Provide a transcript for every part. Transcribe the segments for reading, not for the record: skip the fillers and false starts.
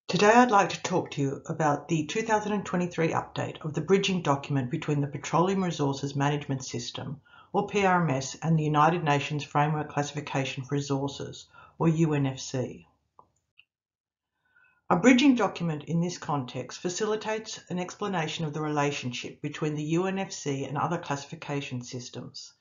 Today I'd like to talk to you about the 2023 update of the bridging document between the Petroleum Resources Management System, or PRMS, and the United Nations Framework Classification for Resources, or UNFC. A bridging document in this context facilitates an explanation of the relationship between the UNFC and other classification systems.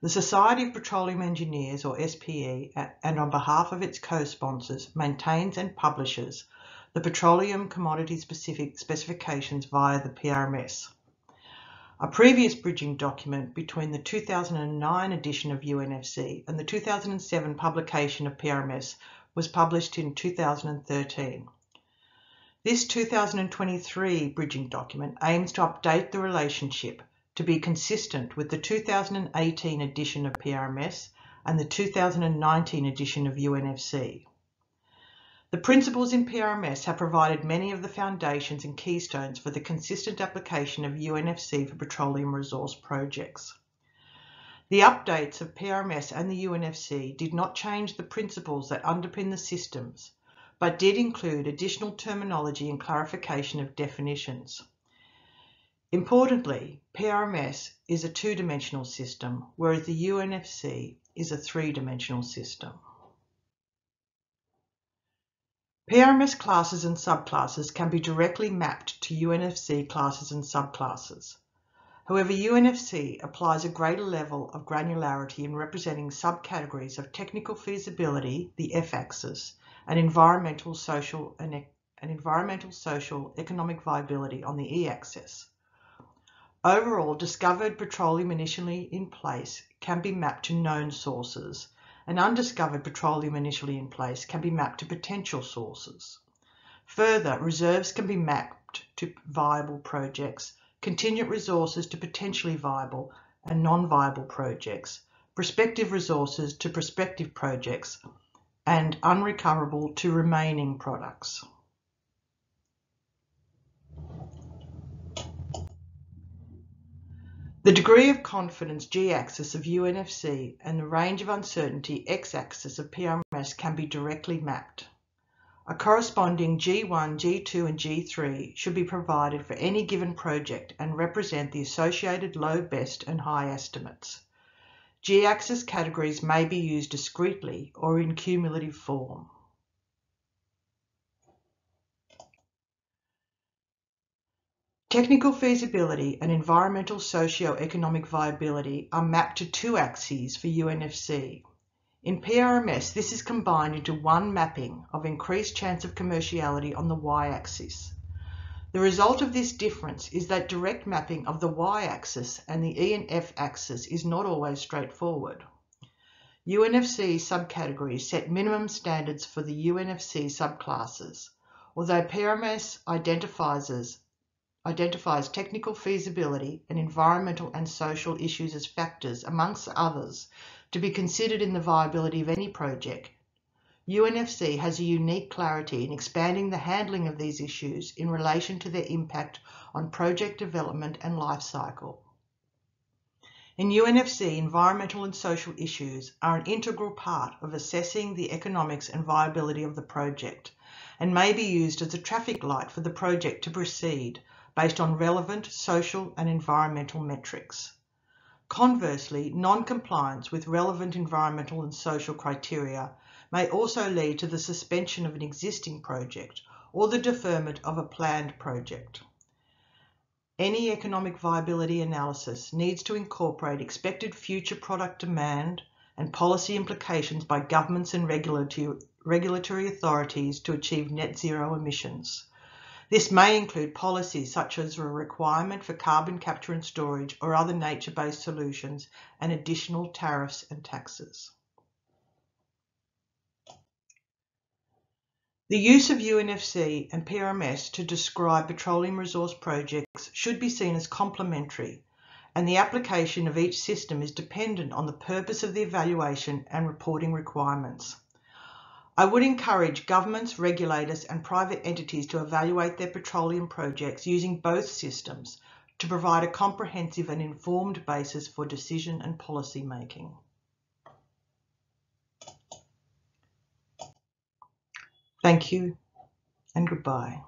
The Society of Petroleum Engineers, or SPE, and on behalf of its co-sponsors, maintains and publishes the Petroleum Commodity-Specific Specifications via the PRMS. A previous bridging document between the 2009 edition of UNFC and the 2007 publication of PRMS was published in 2013. This 2023 bridging document aims to update the relationship to be consistent with the 2018 edition of PRMS and the 2019 edition of UNFC. The principles in PRMS have provided many of the foundations and keystones for the consistent application of UNFC for petroleum resource projects. The updates of PRMS and the UNFC did not change the principles that underpin the systems, but did include additional terminology and clarification of definitions. Importantly, PRMS is a two-dimensional system, whereas the UNFC is a three-dimensional system. PRMS classes and subclasses can be directly mapped to UNFC classes and subclasses. However, UNFC applies a greater level of granularity in representing subcategories of technical feasibility, the F-axis, and environmental, social, economic viability on the E-axis. Overall, discovered petroleum initially in place can be mapped to known sources, and undiscovered petroleum initially in place can be mapped to potential sources. Further, reserves can be mapped to viable projects, contingent resources to potentially viable and non-viable projects, prospective resources to prospective projects, and unrecoverable to remaining products. The degree of confidence G-axis of UNFC and the range of uncertainty X-axis of PRMS can be directly mapped. A corresponding G1, G2 and G3 should be provided for any given project and represent the associated low, best and high estimates. G-axis categories may be used discretely or in cumulative form. Technical feasibility and environmental socio-economic viability are mapped to two axes for UNFC. In PRMS, this is combined into one mapping of increased chance of commerciality on the Y-axis. The result of this difference is that direct mapping of the Y-axis and the E and F axis is not always straightforward. UNFC subcategories set minimum standards for the UNFC subclasses, although PRMS identifies technical feasibility and environmental and social issues as factors, amongst others, to be considered in the viability of any project. UNFC has a unique clarity in expanding the handling of these issues in relation to their impact on project development and life cycle. In UNFC, environmental and social issues are an integral part of assessing the economics and viability of the project and may be used as a traffic light for the project to proceed based on relevant social and environmental metrics. Conversely, non-compliance with relevant environmental and social criteria may also lead to the suspension of an existing project or the deferment of a planned project. Any economic viability analysis needs to incorporate expected future product demand and policy implications by governments and regulatory authorities to achieve net zero emissions. This may include policies such as a requirement for carbon capture and storage or other nature-based solutions and additional tariffs and taxes. The use of UNFC and PRMS to describe petroleum resource projects should be seen as complementary, and the application of each system is dependent on the purpose of the evaluation and reporting requirements. I would encourage governments, regulators and private entities to evaluate their petroleum projects using both systems to provide a comprehensive and informed basis for decision and policy making. Thank you. and goodbye.